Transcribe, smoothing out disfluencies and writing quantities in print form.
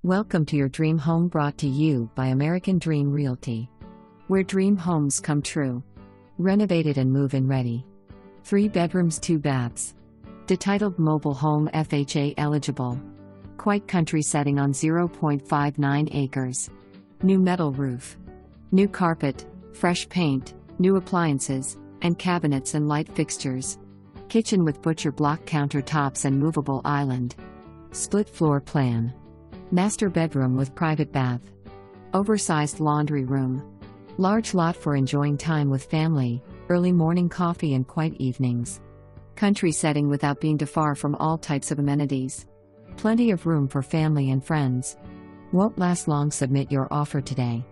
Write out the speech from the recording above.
Welcome to your dream home, brought to you by American Dream Realty, where dream homes come true. Renovated and move-in ready. 3 bedrooms, 2 baths. Detitled mobile home, FHA eligible. Quite country setting on 0.59 acres. New metal roof. New carpet, fresh paint, new appliances, and cabinets and light fixtures. Kitchen with butcher block countertops and movable island. Split floor plan. Master bedroom with private bath. Oversized laundry room. Large lot for enjoying time with family, early morning coffee and quiet evenings. Country setting without being too far from all types of amenities. Plenty of room for family and friends. Won't last long. Submit your offer today.